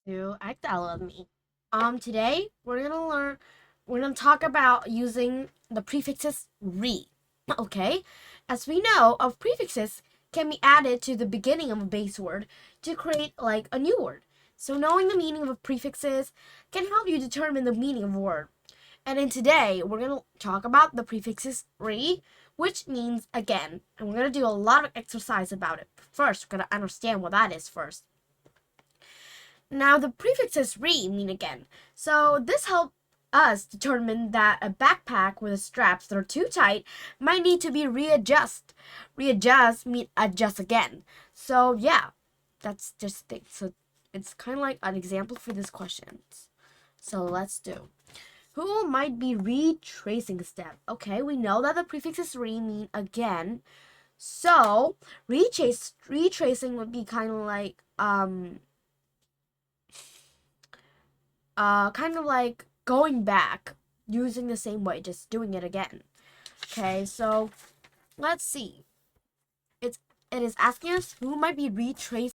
To IXL with me. Today we're gonna talk about using the prefixes re. Okay, as we know, of prefixes can be added to the beginning of a base word to create like a new word. So knowing the meaning of prefixes can help you determine the meaning of a word. And in today, we're gonna talk about the prefixes re, which means again, and we're gonna do a lot of exercise about it. First, we're gonna understand what that is first. Now the prefixes re mean again. So this helps us determine that a backpack with the straps that are too tight might need to be readjust. Readjust mean adjust again. So yeah, that's just thing. So it's kind of like an example for this question. So let's do. Who might be retracing a step? Okay, we know that the prefixes re mean again. So retracing would be kind of like kind of like going back using the same way, just doing it again. Okay, so let's see. It is asking us who might be retracing